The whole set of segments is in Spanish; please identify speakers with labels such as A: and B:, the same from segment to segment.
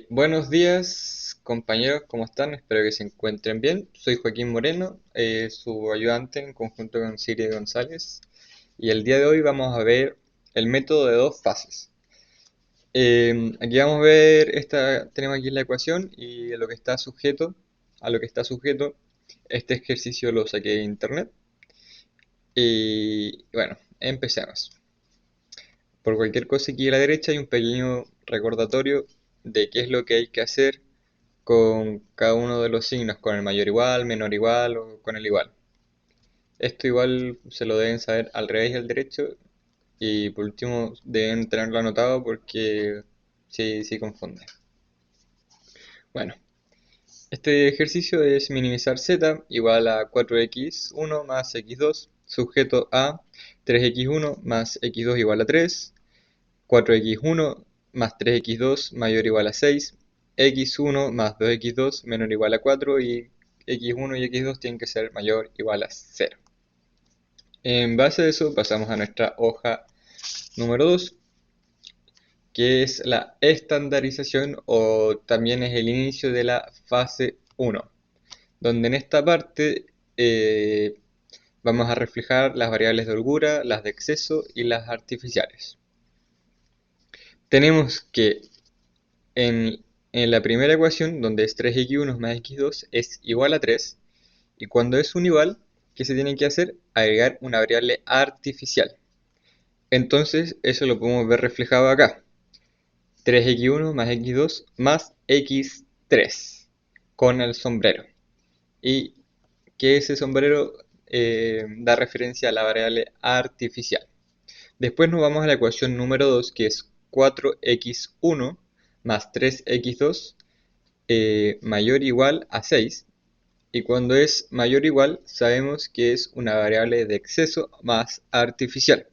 A: Buenos días, compañeros, ¿cómo están? Espero que se encuentren bien. Soy Joaquín Moreno, su ayudante en conjunto con Siria González, y el día de hoy vamos a ver el método de dos fases. Aquí vamos a ver tenemos aquí la ecuación y a lo que está sujeto, este ejercicio lo saqué de internet. Y bueno, empecemos. Por cualquier cosa aquí a la derecha hay un pequeño recordatorio de qué es lo que hay que hacer con cada uno de los signos, con el mayor igual, menor igual o con el igual. Esto igual se lo deben saber al revés y al derecho, y por último deben tenerlo anotado porque sí confunde. Bueno, este ejercicio es minimizar z igual a 4x1 más x2 sujeto a 3x1 más x2 igual a 3, 4x1 más 3x2 mayor o igual a 6, x1 más 2x2 menor o igual a 4 y x1 y x2 tienen que ser mayor o igual a 0. En base a eso pasamos a nuestra hoja número 2, que es la estandarización o también es el inicio de la fase 1, donde en esta parte vamos a reflejar las variables de holgura, las de exceso y las artificiales. Tenemos que en la primera ecuación, donde es 3x1 más x2 es igual a 3, y cuando es un igual, ¿qué se tiene que hacer? Agregar una variable artificial. Entonces, eso lo podemos ver reflejado acá. 3x1 más x2 más x3 con el sombrero. Y que ese sombrero da referencia a la variable artificial. Después nos vamos a la ecuación número 2, que es 4x1 más 3x2 mayor o igual a 6, y cuando es mayor o igual sabemos que es una variable de exceso más artificial.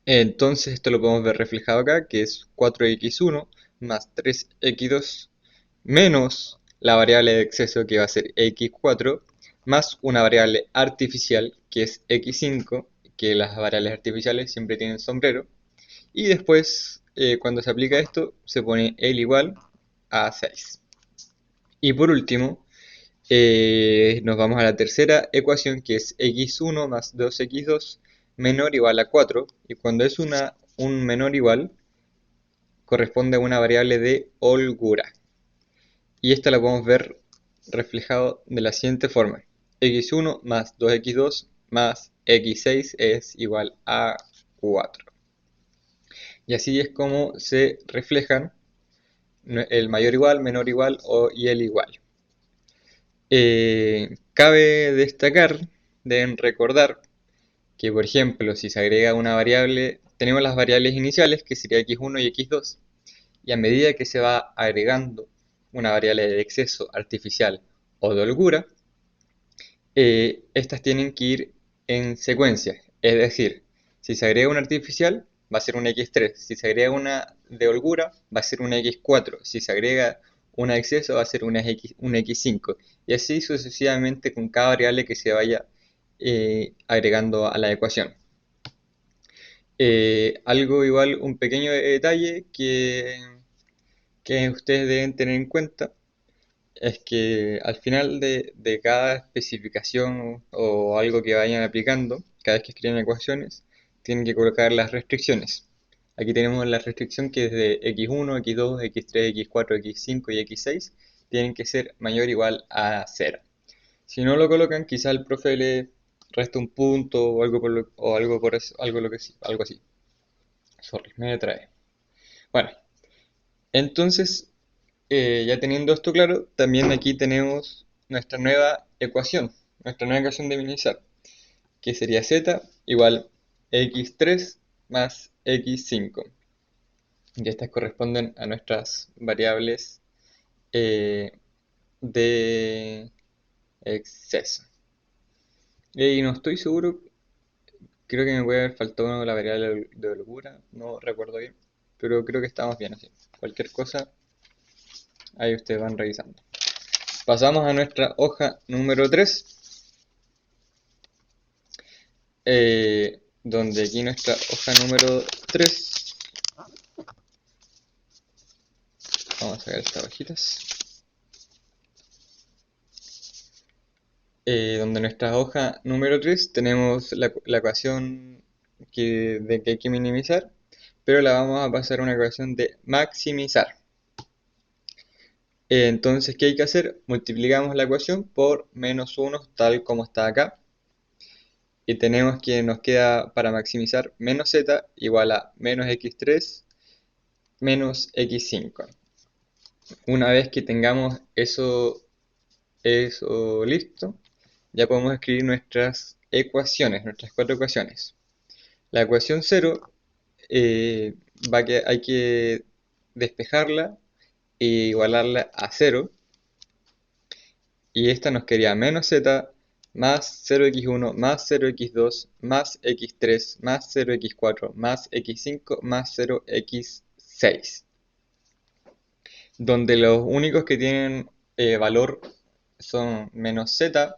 A: Entonces esto lo podemos ver reflejado acá, que es 4x1 más 3x2 menos la variable de exceso, que va a ser x4, más una variable artificial que es x5, que las variables artificiales siempre tienen sombrero, y después cuando se aplica esto se pone el igual a 6. Y por último, nos vamos a la tercera ecuación, que es x1 más 2x2 menor o igual a 4, y cuando es un menor o igual corresponde a una variable de holgura. Y esta la podemos ver reflejado de la siguiente forma: x1 más 2x2 más x6 es igual a 4. Y así es como se reflejan el mayor igual, menor igual y el igual. Cabe destacar, deben recordar que, por ejemplo, si se agrega una variable, tenemos las variables iniciales, que sería x1 y x2, y a medida que se va agregando una variable de exceso artificial o de holgura, estas tienen que ir en secuencia. Es decir, si se agrega una artificial, va a ser una x3. Si se agrega una de holgura, va a ser una x4. Si se agrega una de exceso, va a ser una x5. Y así sucesivamente con cada variable que se vaya agregando a la ecuación. Algo igual, un pequeño detalle que ustedes deben tener en cuenta es que al final de cada especificación o algo que vayan aplicando, cada vez que escriben ecuaciones, tienen que colocar las restricciones. Aquí tenemos la restricción, que es de x1, x2, x3, x4, x5 y x6 tienen que ser mayor o igual a 0. Si no lo colocan, quizá el profe le resta un punto o algo o algo por eso, algo así. Sorry, me trae. Bueno, entonces, ya teniendo esto claro, también aquí tenemos nuestra nueva ecuación de minimizar, que sería z igual x3 más x5. Y estas corresponden a nuestras variables de exceso. Y no estoy seguro, creo que me puede haber faltado la variable de holgura, no recuerdo bien, pero creo que estamos bien así. Cualquier cosa, ahí ustedes van revisando. Pasamos a nuestra hoja número 3, donde aquí nuestra hoja número 3 a ver estas hojitas. Donde en nuestra hoja número 3 tenemos la ecuación de que hay que minimizar, pero la vamos a pasar a una ecuación de maximizar. Entonces, ¿qué hay que hacer? Multiplicamos la ecuación por menos 1, tal como está acá. Y tenemos que nos queda para maximizar menos z igual a menos x3 menos x5. Una vez que tengamos eso listo, ya podemos escribir nuestras ecuaciones, nuestras 4 ecuaciones. La ecuación 0 hay que despejarla e igualarla a 0. Y esta nos quedaría menos z más 0x1 más 0x2 más x3 más 0x4 más x5 más 0x6. Donde los únicos que tienen valor son menos z,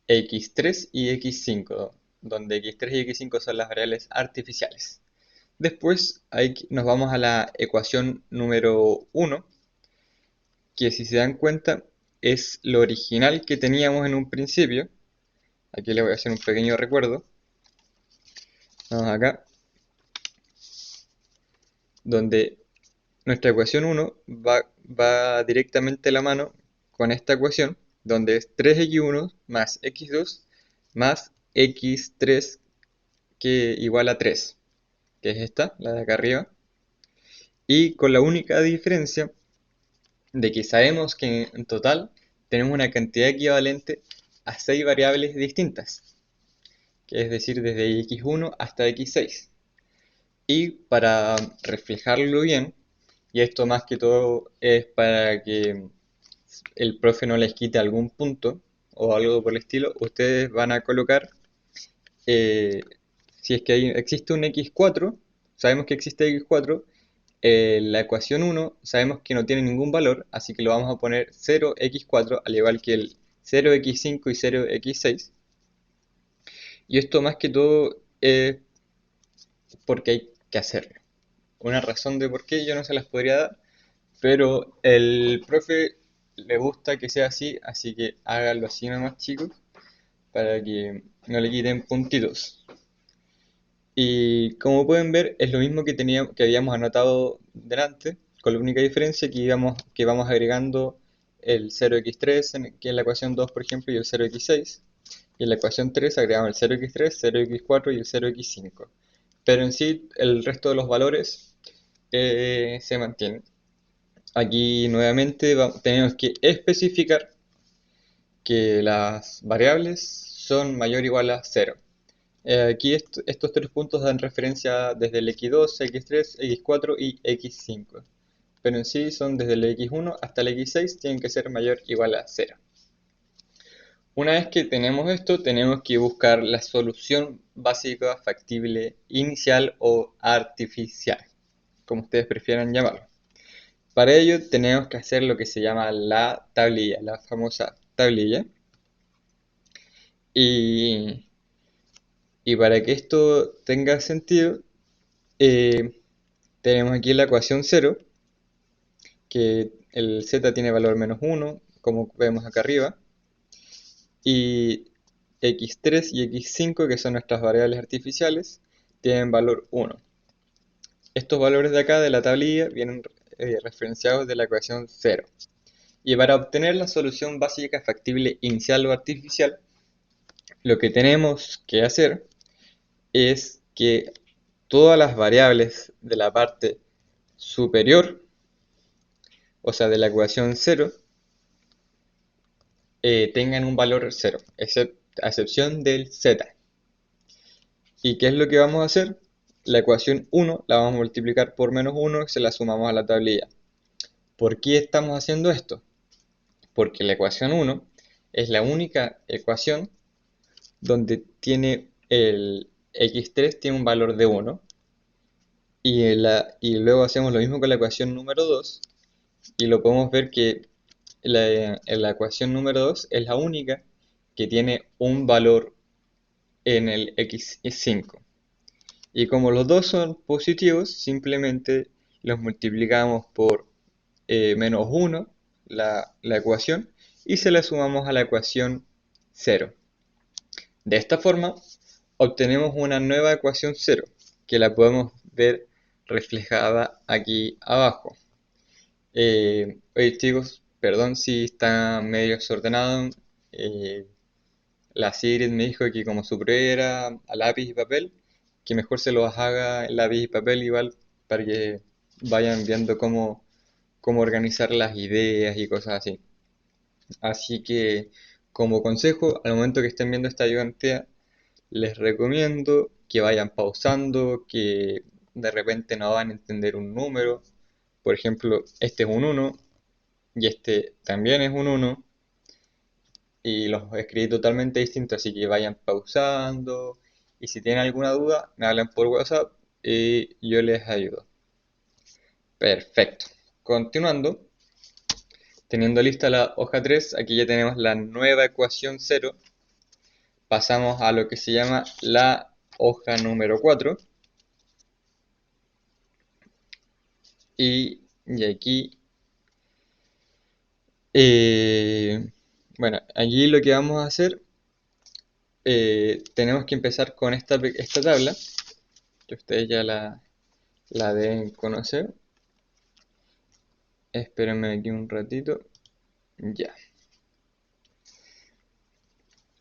A: x3 y x5, donde x3 y x5 son las variables artificiales. Después nos vamos a la ecuación número 1, que si se dan cuenta es lo original que teníamos en un principio. Aquí le voy a hacer un pequeño recuerdo. Vamos acá, donde nuestra ecuación 1 va directamente a la mano con esta ecuación, donde es 3x1 más x2 más x3 que igual a 3, que es esta, la de acá arriba, y con la única diferencia de que sabemos que en total tenemos una cantidad equivalente a 6 variables distintas, que es decir, desde x1 hasta x6. Y para reflejarlo bien, y esto más que todo es para que el profe no les quite algún punto o algo por el estilo, ustedes van a colocar, si es que existe un x4, sabemos que existe x4, la ecuación 1 sabemos que no tiene ningún valor, así que lo vamos a poner 0x4, al igual que el 0x5 y 0x6. Y esto más que todo es porque hay que hacerlo. Una razón de por qué yo no se las podría dar, pero el profe le gusta que sea así, así que háganlo así nomás, chicos, para que no le quiten puntitos. Y como pueden ver, es lo mismo que habíamos anotado delante, con la única diferencia que vamos agregando el 0x3, que en la ecuación 2, por ejemplo, y el 0x6. Y en la ecuación 3 agregamos el 0x3, 0x4 y el 0x5. Pero en sí, el resto de los valores se mantienen. Aquí nuevamente tenemos que especificar que las variables son mayor o igual a 0. Aquí estos 3 puntos dan referencia desde el x2, x3, x4 y x5. Pero en sí son desde el x1 hasta el x6, tienen que ser mayor o igual a 0. Una vez que tenemos esto, tenemos que buscar la solución básica, factible, inicial o artificial, como ustedes prefieran llamarlo. Para ello tenemos que hacer lo que se llama la tablilla, la famosa tablilla. Y para que esto tenga sentido, tenemos aquí la ecuación 0, que el z tiene valor menos 1, como vemos acá arriba, y x3 y x5, que son nuestras variables artificiales, tienen valor 1. Estos valores de acá de la tablilla vienen referenciados de la ecuación 0. Y para obtener la solución básica factible inicial o artificial, lo que tenemos que hacer es que todas las variables de la parte superior, o sea de la ecuación 0, tengan un valor 0, a excepción del z. ¿Y qué es lo que vamos a hacer? La ecuación 1 la vamos a multiplicar por menos 1 y se la sumamos a la tablilla. ¿Por qué estamos haciendo esto? Porque la ecuación 1 es la única ecuación donde tiene el x3 tiene un valor de 1, y luego hacemos lo mismo con la ecuación número 2, y lo podemos ver que la ecuación número 2 es la única que tiene un valor en el x5. Y como los dos son positivos, simplemente los multiplicamos por menos 1 la ecuación y se la sumamos a la ecuación 0. De esta forma obtenemos una nueva ecuación 0 que la podemos ver reflejada aquí abajo. Oye chicos, perdón si está medio desordenado. La Sigrid me dijo que como su prueba era a lápiz y papel, que mejor se los haga en lápiz y papel igual para que vayan viendo cómo organizar las ideas y cosas así. Así que como consejo, al momento que estén viendo esta ayudantía, les recomiendo que vayan pausando, que de repente no van a entender un número. Por ejemplo, este es un 1 y este también es un 1 y los escribí totalmente distintos, así que vayan pausando y si tienen alguna duda me hablan por WhatsApp y yo les ayudo. Perfecto. Continuando, teniendo lista la hoja 3, aquí ya tenemos la nueva ecuación 0. Pasamos a lo que se llama la hoja número 4. Y aquí, bueno, allí lo que vamos a hacer, tenemos que empezar con esta tabla, que ustedes ya la deben conocer. Espérenme aquí un ratito. Ya.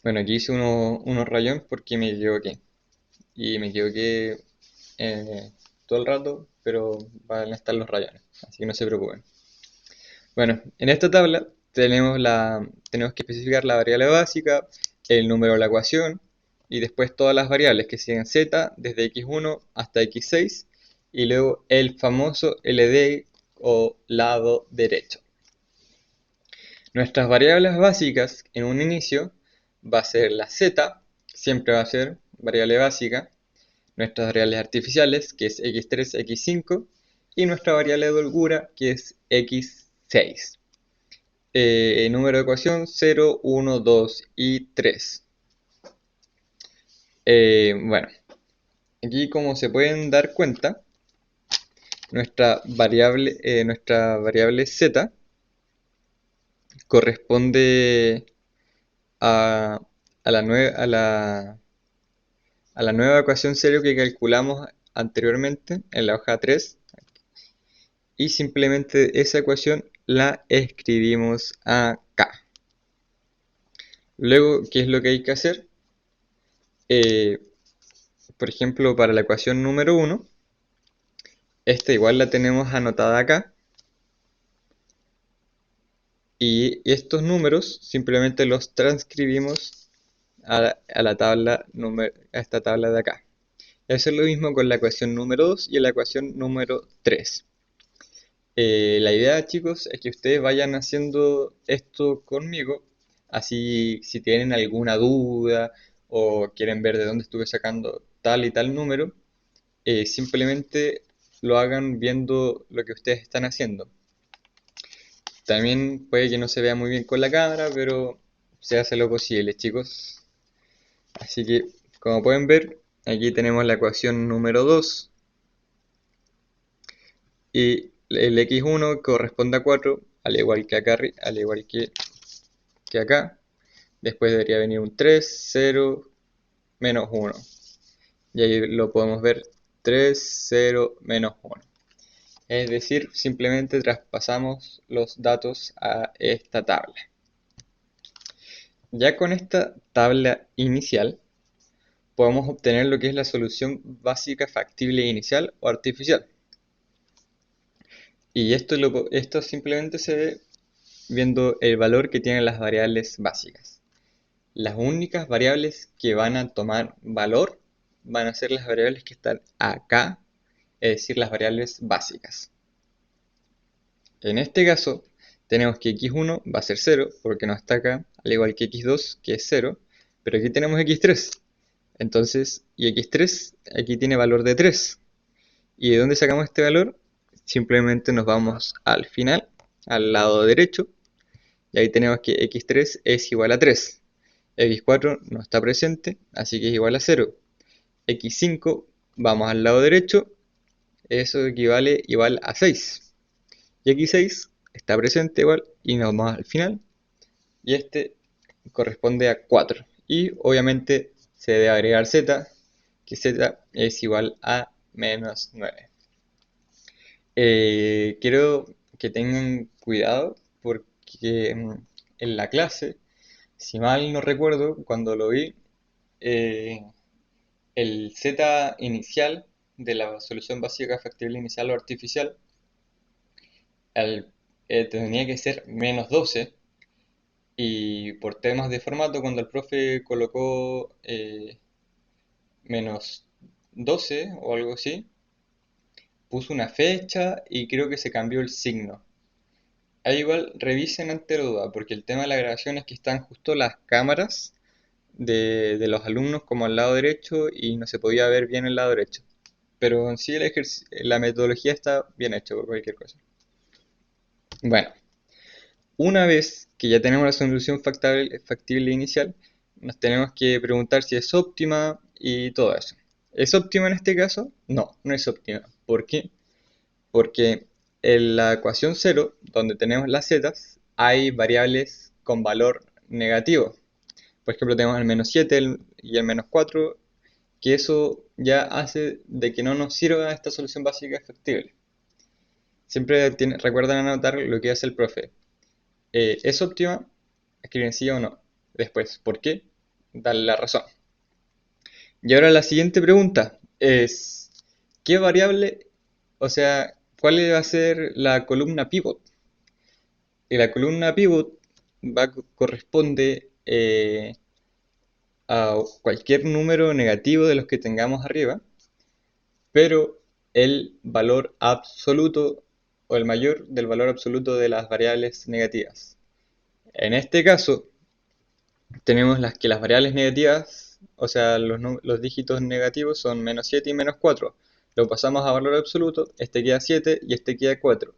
A: Bueno, aquí hice unos rayones porque me equivoqué. Y me equivoqué todo el rato, pero van a estar los rayones. Así que no se preocupen. Bueno, en esta tabla tenemos que especificar la variable básica, el número de la ecuación y después todas las variables que siguen z desde x1 hasta x6 y luego el famoso LD o lado derecho. Nuestras variables básicas en un inicio va a ser la z, siempre va a ser variable básica, nuestras variables artificiales que es x3, x5 y nuestra variable de holgura que es x6. Número de ecuación 0, 1, 2 y 3. Bueno, aquí como se pueden dar cuenta, nuestra variable z corresponde a, a la nueva ecuación 0 que calculamos anteriormente en la hoja 3 y simplemente esa ecuación la escribimos acá. Luego, ¿qué es lo que hay que hacer? Por ejemplo, para la ecuación número 1, esta igual la tenemos anotada acá. Y estos números simplemente los transcribimos a esta tabla de acá. Eso es lo mismo con la ecuación número 2 y la ecuación número 3. La idea, chicos, es que ustedes vayan haciendo esto conmigo. Así, si tienen alguna duda o quieren ver de dónde estuve sacando tal y tal número, simplemente lo hagan viendo lo que ustedes están haciendo. También puede que no se vea muy bien con la cámara, pero se hace lo posible, chicos. Así que, como pueden ver, aquí tenemos la ecuación número 2 y el x1 corresponde a 4, al igual que acá, al igual que acá. Después debería venir un 3, 0, menos 1. Y ahí lo podemos ver 3, 0, menos 1. Es decir, simplemente traspasamos los datos a esta tabla. Ya con esta tabla inicial podemos obtener lo que es la solución básica factible inicial o artificial. Y esto simplemente se ve viendo el valor que tienen las variables básicas. Las únicas variables que van a tomar valor van a ser las variables que están acá, es decir, las variables básicas. En este caso, tenemos que x1 va a ser 0, porque no está acá, al igual que x2, que es 0, pero aquí tenemos x3. Entonces, y x3 aquí tiene valor de 3. ¿Y de dónde sacamos este valor? Simplemente nos vamos al final, al lado derecho, y ahí tenemos que x3 es igual a 3. x4 no está presente, así que es igual a 0. x5, vamos al lado derecho, eso equivale igual a 6. Y x6 está presente igual y nos vamos al final. Y este corresponde a 4. Y obviamente se debe agregar z, que z es igual a menos 9. Quiero que tengan cuidado porque en la clase, si mal no recuerdo, cuando lo vi, eh, el z inicial de la solución básica factible inicial o artificial al- tenía que ser menos 12 y por temas de formato cuando el profe colocó menos 12 o algo así, puso una fecha y creo que se cambió el signo. Ahí igual revisen ante la duda, porque el tema de la grabación es que están justo las cámaras de los alumnos como al lado derecho y no se podía ver bien el lado derecho. Pero en sí la metodología está bien hecha por cualquier cosa. Bueno, una vez que ya tenemos la solución factible inicial, nos tenemos que preguntar si es óptima y todo eso. ¿Es óptima en este caso? No, no es óptima. ¿Por qué? Porque en la ecuación 0, donde tenemos las zetas, hay variables con valor negativo. Por ejemplo, tenemos el menos 7 y el menos 4, que eso ya hace de que no nos sirva esta solución básica factible. Siempre recuerden anotar lo que hace el profe. ¿Es óptima? Escriben sí o no. Después, ¿por qué? Darle la razón. Y ahora la siguiente pregunta es, ¿qué variable, o sea, cuál va a ser la columna pivot? Y la columna pivot corresponde a cualquier número negativo de los que tengamos arriba, pero el valor absoluto o el mayor del valor absoluto de las variables negativas. En este caso, tenemos las variables negativas, o sea, los dígitos negativos son menos 7 y menos 4. Lo pasamos a valor absoluto, este queda 7 y este queda 4.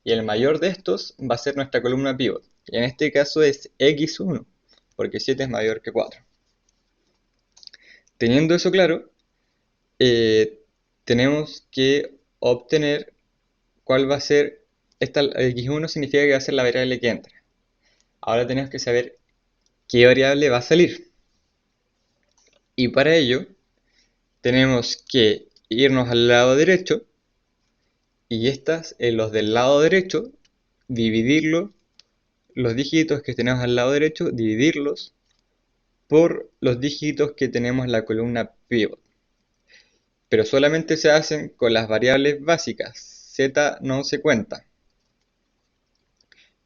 A: Y el mayor de estos va a ser nuestra columna pivot. Y en este caso es x1, porque 7 es mayor que 4. Teniendo eso claro, tenemos que obtener cuál va a ser, esta x1 significa que va a ser la variable que entra. Ahora tenemos que saber qué variable va a salir. Y para ello tenemos que irnos al lado derecho y los del lado derecho, dividirlo, los dígitos que tenemos al lado derecho, dividirlos por los dígitos que tenemos en la columna pivot. Pero solamente se hacen con las variables básicas, z no se cuenta.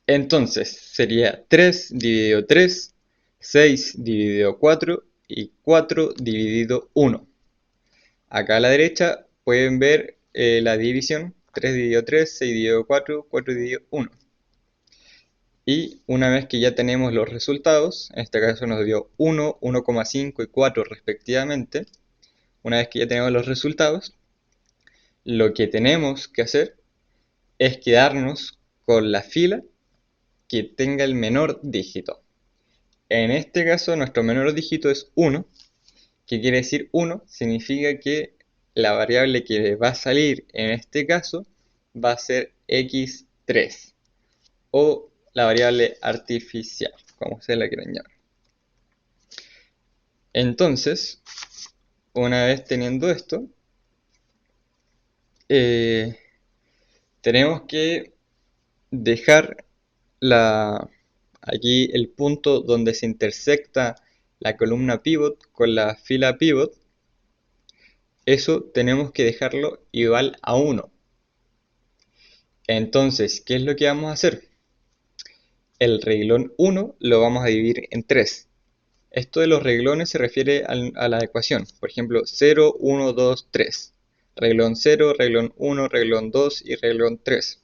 A: Entonces sería 3 dividido 3, 6 dividido 4 y 4 dividido 1. Acá a la derecha pueden ver la división, 3 dividido 3, 6 dividido 4, 4 dividido 1. Y una vez que ya tenemos los resultados, en este caso nos dio 1, 1,5 y 4 respectivamente, una vez que ya tenemos los resultados, lo que tenemos que hacer es quedarnos con la fila que tenga el menor dígito. En este caso nuestro menor dígito es 1. ¿Qué quiere decir 1? Significa que la variable que va a salir en este caso va a ser x3 o la variable artificial, como se la quieran llamar. Entonces, una vez teniendo esto, tenemos que dejar aquí el punto donde se intersecta la columna pivot con la fila pivot. Eso tenemos que dejarlo igual a 1. Entonces, ¿qué es lo que vamos a hacer? El reglón 1 lo vamos a dividir en 3. Esto de los reglones se refiere a la ecuación. Por ejemplo, 0, 1, 2, 3. Reglón 0, reglón 1, reglón 2 y reglón 3.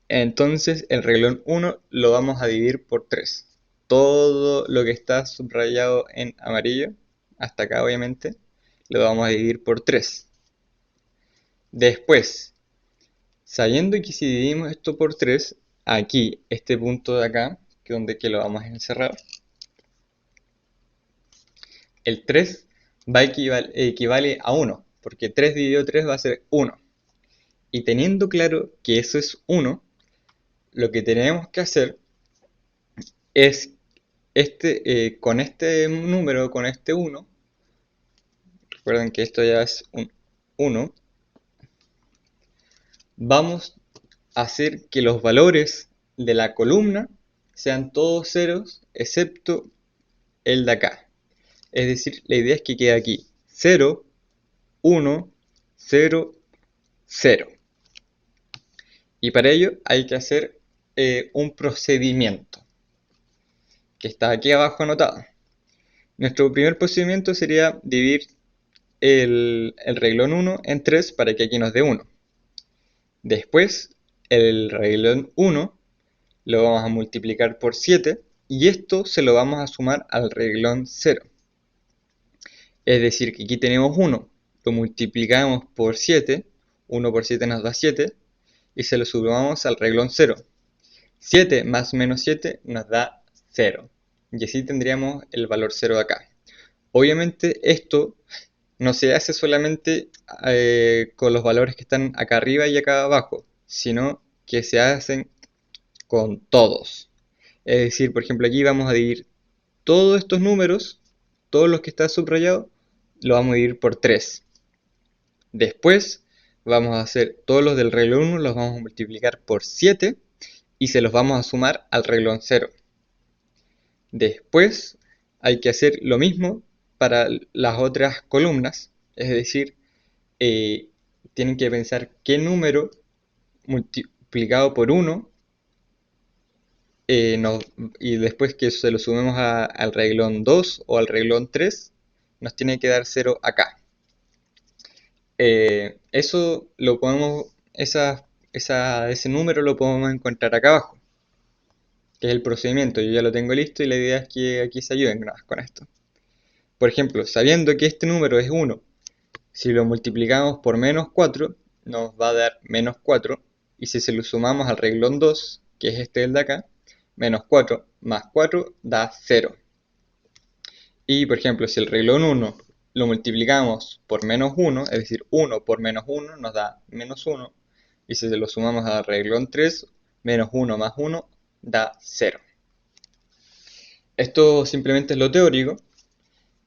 A: Entonces, el reglón 1 lo vamos a dividir por 3. Todo lo que está subrayado en amarillo, hasta acá obviamente, lo vamos a dividir por 3. Después, sabiendo que si dividimos esto por 3, aquí, este punto de acá, que lo vamos a encerrar, el 3 equivale a 1, porque 3 dividido 3 va a ser 1. Y teniendo claro que eso es 1, lo que tenemos que hacer es con este número, con este 1, recuerden que esto ya es un 1, vamos a hacer que los valores de la columna sean todos ceros excepto el de acá. Es decir, la idea es que quede aquí 0, 1, 0, 0. Y para ello hay que hacer un procedimiento que está aquí abajo anotado. Nuestro primer procedimiento sería dividir el reglón 1 en 3 para que aquí nos dé 1. Después, el reglón 1 lo vamos a multiplicar por 7 y esto se lo vamos a sumar al reglón 0. Es decir, que aquí tenemos 1, lo multiplicamos por 7, 1 por 7 nos da 7 y se lo sumamos al reglón 0. 7 más menos 7 nos da 0 y así tendríamos el valor 0 de acá. Obviamente esto no se hace solamente con los valores que están acá arriba y acá abajo, sino que se hacen con todos. Es decir, por ejemplo, aquí vamos a dividir todos estos números, todos los que están subrayados, lo vamos a dividir por 3. Después vamos a hacer todos los del reglón 1, los vamos a multiplicar por 7 y se los vamos a sumar al reglón 0. Después hay que hacer lo mismo para las otras columnas, es decir, tienen que pensar qué número multiplicado por 1 y después que se lo sumemos al reglón 2 o al reglón 3 nos tiene que dar 0 acá. Eso lo podemos, ese número lo podemos encontrar acá abajo, que es el procedimiento. Yo ya lo tengo listo y la idea es que aquí se ayuden con esto. Por ejemplo, sabiendo que este número es 1, si lo multiplicamos por menos 4, nos va a dar menos 4. Y si se lo sumamos al reglón 2, que es este del de acá, menos 4 más 4 da 0. Y por ejemplo, si el reglón 1 lo multiplicamos por menos 1, es decir, 1 por menos 1 nos da menos 1. Y si se lo sumamos al reglón 3, menos 1 más 1 da 0. Esto simplemente es lo teórico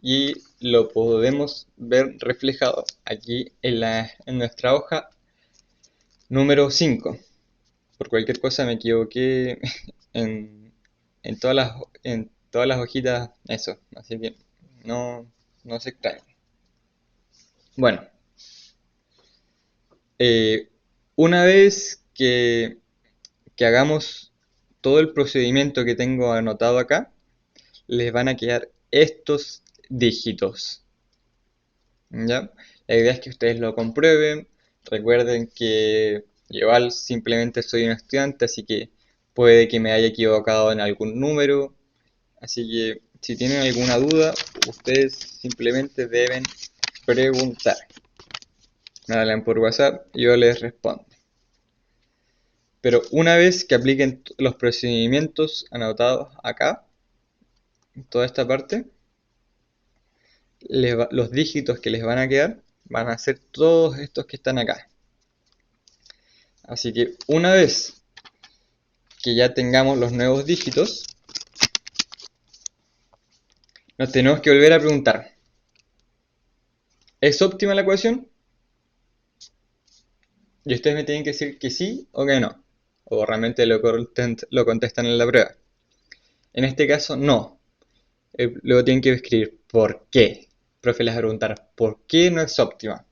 A: y lo podemos ver reflejado aquí en nuestra hoja número 5. Por cualquier cosa me equivoqué en, en todas las hojitas, eso, así que no se extrañen. Bueno, una vez que hagamos todo el procedimiento que tengo anotado acá, les van a quedar estos dígitos. ¿Ya? La idea es que ustedes lo comprueben. Recuerden que igual simplemente soy un estudiante, así que puede que me haya equivocado en algún número. Así que si tienen alguna duda, ustedes simplemente deben preguntar. Me hablan por WhatsApp y yo les respondo. Pero una vez que apliquen los procedimientos anotados acá, en toda esta parte, los dígitos que les van a quedar van a ser todos estos que están acá. Así que una vez que ya tengamos los nuevos dígitos, nos tenemos que volver a preguntar, ¿es óptima la ecuación? Y ustedes me tienen que decir que sí o que no. O realmente lo contestan en la prueba. En este caso, no. Luego tienen que escribir ¿por qué? El profe les va a preguntar ¿por qué no es óptima?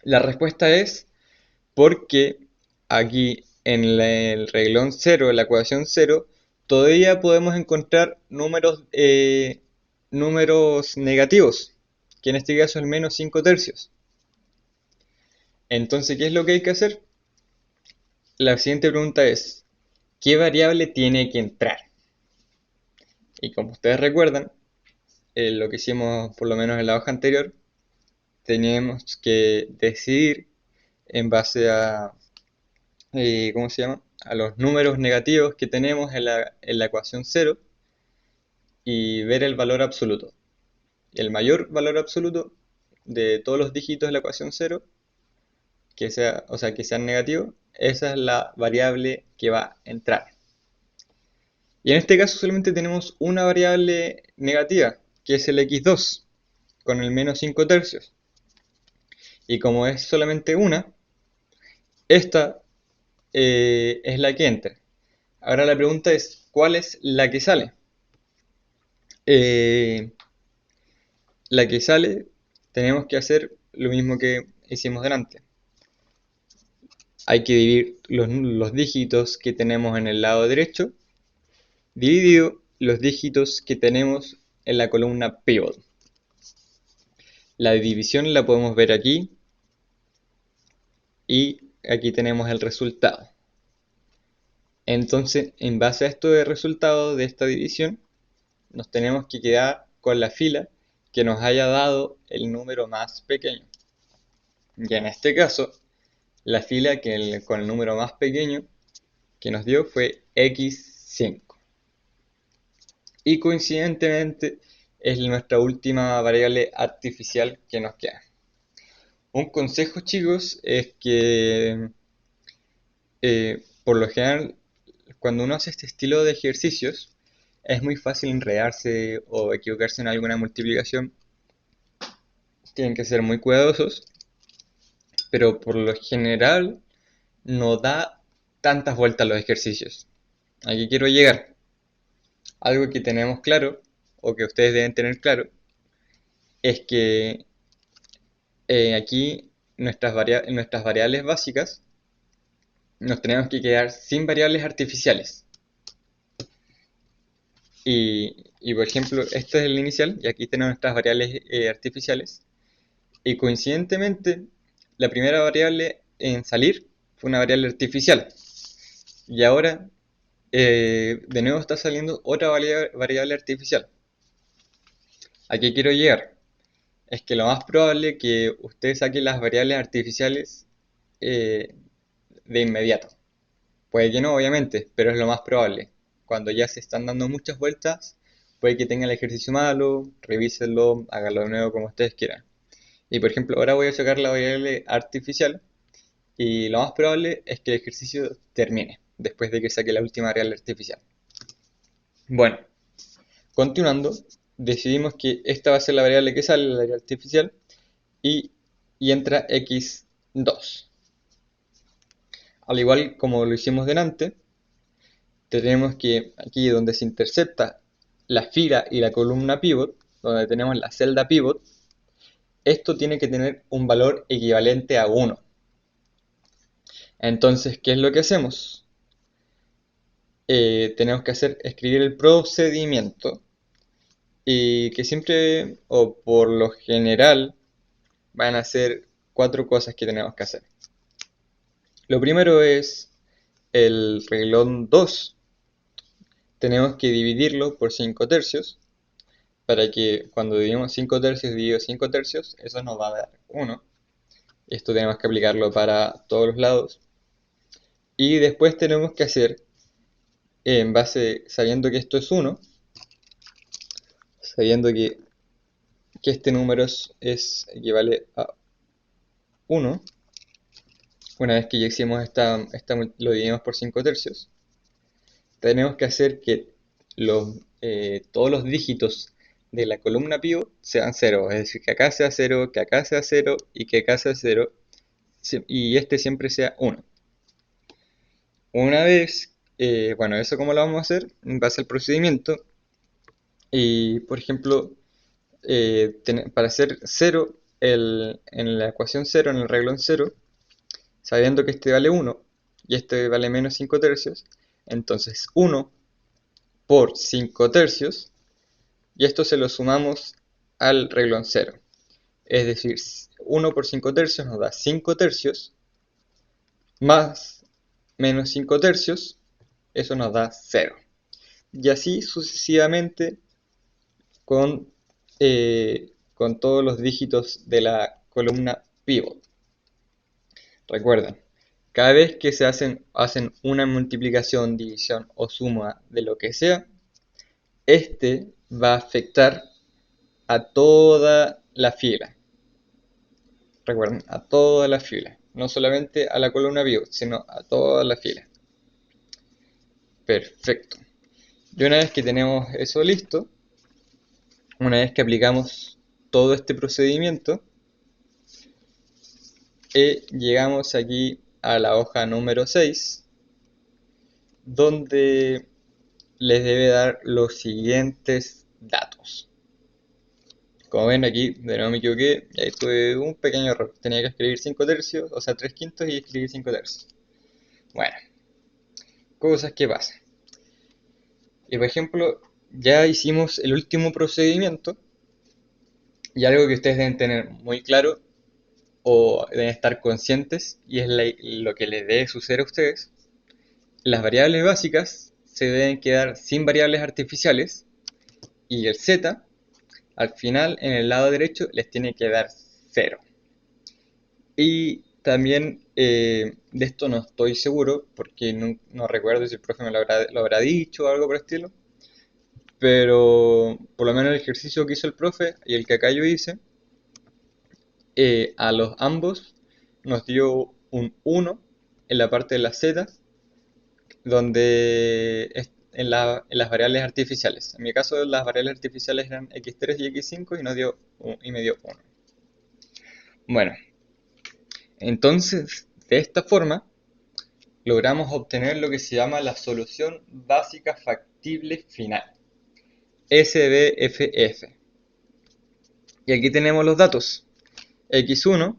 A: La respuesta es porque aquí en el reglón 0, en la ecuación 0, todavía podemos encontrar números negativos, que en este caso es menos 5 tercios. Entonces, ¿qué es lo que hay que hacer? La siguiente pregunta es, ¿qué variable tiene que entrar? Y como ustedes recuerdan, lo que hicimos por lo menos en la hoja anterior, teníamos que decidir en base a, ¿cómo se llama? A los números negativos que tenemos en la ecuación 0 y ver el valor absoluto. El mayor valor absoluto de todos los dígitos de la ecuación 0, o sea, que sean negativos, esa es la variable que va a entrar. Y en este caso solamente tenemos una variable negativa, que es el x2, con el menos 5 tercios. Y como es solamente una, esta es la que entra. Ahora la pregunta es, ¿cuál es la que sale? Eh, la que sale, tenemos que hacer lo mismo que hicimos delante. Hay que dividir los dígitos que tenemos en el lado derecho, dividido los dígitos que tenemos en la columna pivot. La división la podemos ver aquí, y aquí tenemos el resultado. Entonces, en base a esto de resultado de esta división, nos tenemos que quedar con la fila que nos haya dado el número más pequeño. Y en este caso, la fila con el número más pequeño que nos dio fue x5. Y coincidentemente es nuestra última variable artificial que nos queda. Un consejo, chicos, es que por lo general, cuando uno hace este estilo de ejercicios, es muy fácil enredarse o equivocarse en alguna multiplicación. Tienen que ser muy cuidadosos, pero por lo general no da tantas vueltas los ejercicios. Aquí quiero llegar. Algo que tenemos claro, o que ustedes deben tener claro, es que aquí nuestras variables básicas nos tenemos que quedar sin variables artificiales. Y por ejemplo, este es el inicial y aquí tenemos nuestras variables artificiales. Y coincidentemente, la primera variable en salir fue una variable artificial. Y ahora, de nuevo está saliendo otra variable artificial. ¿A qué quiero llegar? Es que lo más probable es que usted saque las variables artificiales eh, de inmediato. Puede que no, obviamente, pero es lo más probable. Cuando ya se están dando muchas vueltas, puede que tenga el ejercicio malo, revísenlo, háganlo de nuevo como ustedes quieran. Y por ejemplo, ahora voy a sacar la variable artificial y lo más probable es que el ejercicio termine después de que saque la última variable artificial. Bueno, continuando, decidimos que esta va a ser la variable que sale, la variable artificial, y, y entra x2. Al igual como lo hicimos delante, tenemos que aquí donde se intercepta la fila y la columna pivot, donde tenemos la celda pivot, esto tiene que tener un valor equivalente a 1. Entonces, ¿qué es lo que hacemos? Tenemos que escribir el procedimiento, y que siempre o por lo general van a ser 4 cosas que tenemos que hacer. Lo primero es el renglón 2. Tenemos que dividirlo por 5 tercios, para que cuando dividimos 5 tercios dividido 5 tercios, eso nos va a dar 1. Esto tenemos que aplicarlo para todos los lados. Y después tenemos que hacer, en base, sabiendo que esto es 1, sabiendo que este número equivale a 1, una vez que ya hicimos lo dividimos por 5 tercios, tenemos que hacer que todos los dígitos de la columna pivot sean 0, es decir, que acá sea 0, que acá sea 0 y que acá sea 0, y este siempre sea 1. Una vez, bueno, eso cómo lo vamos a hacer, en base al procedimiento, y por ejemplo, para hacer 0 en la ecuación 0, en el renglón 0, sabiendo que este vale 1 y este vale menos 5 tercios, entonces 1 por 5 tercios, y esto se lo sumamos al renglón 0. Es decir, 1 por 5 tercios nos da 5 tercios, más menos 5 tercios, eso nos da 0. Y así sucesivamente con todos los dígitos de la columna pivot. Recuerden, cada vez que hacen una multiplicación, división o suma de lo que sea, este va a afectar a toda la fila. Recuerden, a toda la fila. no solamente a la columna pivot, sino a toda la fila. Perfecto. Y una vez que tenemos eso listo, una vez que aplicamos todo este procedimiento, llegamos aquí a la hoja número 6, donde les debe dar los siguientes datos. Como ven aquí, de nuevo me equivoqué, y ahí tuve un pequeño error. Tenía que escribir 5 tercios, o sea 3 quintos, y escribir 5 tercios. Bueno, cosas que pasan. Y por ejemplo, ya hicimos el último procedimiento, y algo que ustedes deben tener muy claro, o deben estar conscientes, y es lo que les debe suceder a ustedes. Las variables básicas se deben quedar sin variables artificiales, y el z, al final, en el lado derecho, les tiene que dar 0. Y también de esto no estoy seguro, porque no recuerdo si el profe me lo habrá dicho o algo por el estilo, pero por lo menos el ejercicio que hizo el profe y el que acá yo hice, a los ambos nos dio un 1 en la parte de las z, donde en las variables artificiales. En mi caso las variables artificiales eran x3 y x5 y me dio 1. Bueno, entonces de esta forma logramos obtener lo que se llama la solución básica factible final, SBFF. Y aquí tenemos los datos. X1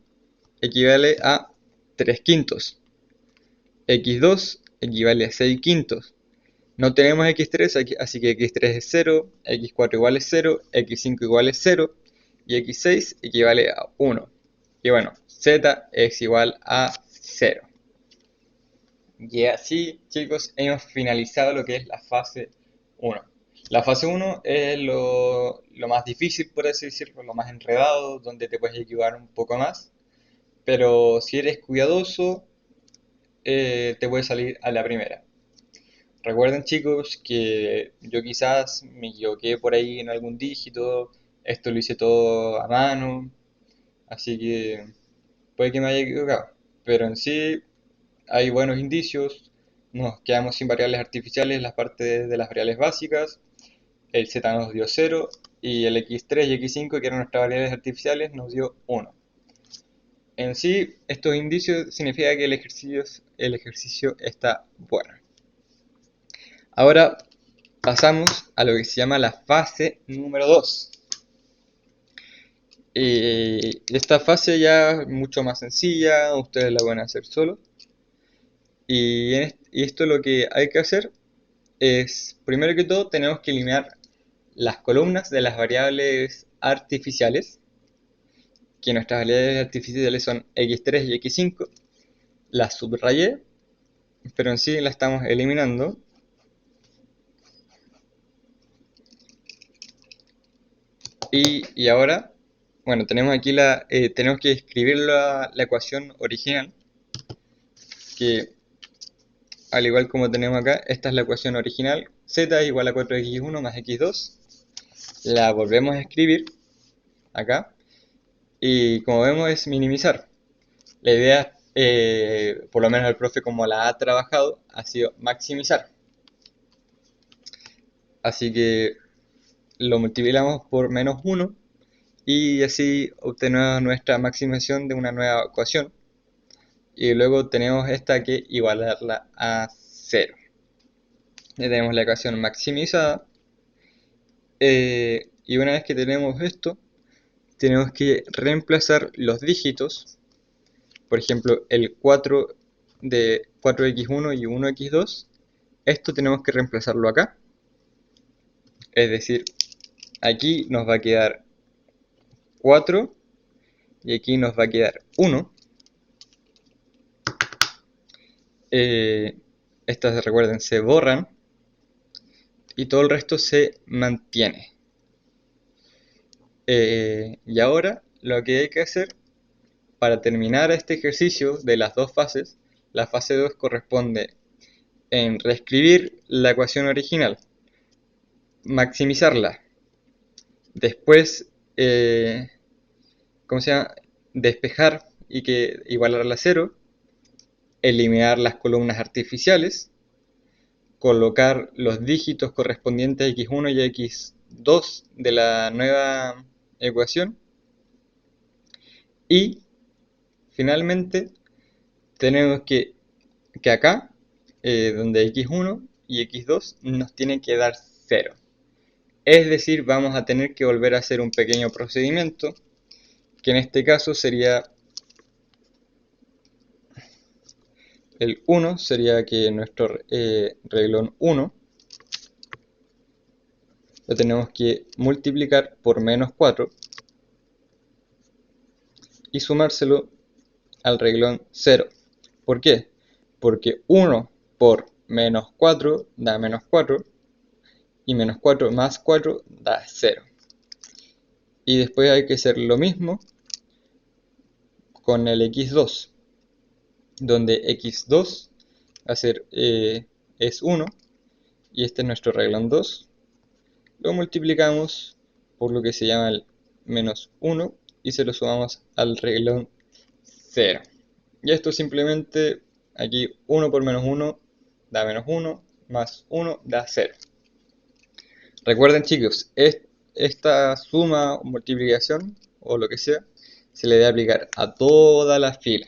A: equivale a 3 quintos. X2 equivale a 6 quintos. No tenemos X3, así que X3 es 0, X4 igual es 0, X5 igual es 0 y X6 equivale a 1. Y bueno, Z es igual a 0. Y así, chicos, hemos finalizado lo que es la fase 1. La fase 1 es lo más difícil, por así decirlo, lo más enredado, donde te puedes equivocar un poco más. Pero si eres cuidadoso, te puede salir a la primera. Recuerden, chicos, que yo quizás me equivoqué por ahí en algún dígito, esto lo hice todo a mano, así que puede que me haya equivocado. Pero en sí hay buenos indicios, nos quedamos sin variables artificiales en las partes de las variables básicas, el z nos dio 0 y el x3 y x5, que eran nuestras variables artificiales, nos dio 1. En sí, estos indicios significan que el ejercicio está bueno. Ahora pasamos a lo que se llama la fase número 2. Esta fase ya es mucho más sencilla, ustedes la pueden hacer solo. Y esto lo que hay que hacer es, primero que todo, tenemos que eliminar las columnas de las variables artificiales, que nuestras variables artificiales son x3 y x5. Las subrayé, pero en sí las estamos eliminando. Y ahora, bueno, tenemos aquí tenemos que escribir la ecuación original, que al igual como tenemos acá, esta es la ecuación original, z es igual a 4x1 más x2. La volvemos a escribir acá, y como vemos es minimizar. La idea, por lo menos el profe como la ha trabajado, ha sido maximizar. Así que lo multiplicamos por menos 1 y así obtenemos nuestra maximización de una nueva ecuación. Y luego tenemos esta que igualarla a 0. Ya tenemos la ecuación maximizada. Y una vez que tenemos esto, tenemos que reemplazar los dígitos. Por ejemplo, el 4 de 4x1 y 1x2. Esto tenemos que reemplazarlo acá. Es decir, aquí nos va a quedar 4 y aquí nos va a quedar 1. Estas, recuerden, se borran y todo el resto se mantiene. Y ahora lo que hay que hacer para terminar este ejercicio de las dos fases, la fase 2 corresponde en reescribir la ecuación original, maximizarla, después, ¿cómo se llama? Despejar y que igualarla a 0, eliminar las columnas artificiales, colocar los dígitos correspondientes a x1 y a x2 de la nueva ecuación y finalmente tenemos que acá, donde x1 y x2 nos tienen que dar 0. Es decir, vamos a tener que volver a hacer un pequeño procedimiento, que en este caso sería el 1, sería que nuestro reglón 1 lo tenemos que multiplicar por menos 4 y sumárselo al reglón 0. ¿Por qué? Porque 1 por menos 4 da menos 4 y menos 4 más 4 da 0. Y después hay que hacer lo mismo con el x2, donde x2 va a ser, es 1 y este es nuestro reglón 2. Lo multiplicamos por lo que se llama el menos 1 y se lo sumamos al reglón 0. Y esto simplemente, aquí 1 por menos 1 da menos 1, más 1 da 0. Recuerden chicos, esta suma o multiplicación o lo que sea se le debe aplicar a toda la fila.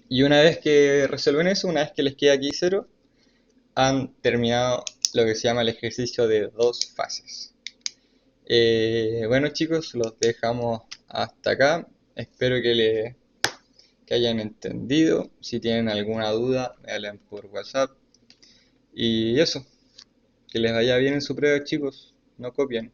A: Y una vez que resuelven eso, una vez que les queda aquí 0, han terminado lo que se llama el ejercicio de dos fases. Bueno chicos, los dejamos hasta acá. Espero que hayan entendido. Si tienen alguna duda, me hablan por WhatsApp. Y eso, que les vaya bien en su prueba chicos. No copien.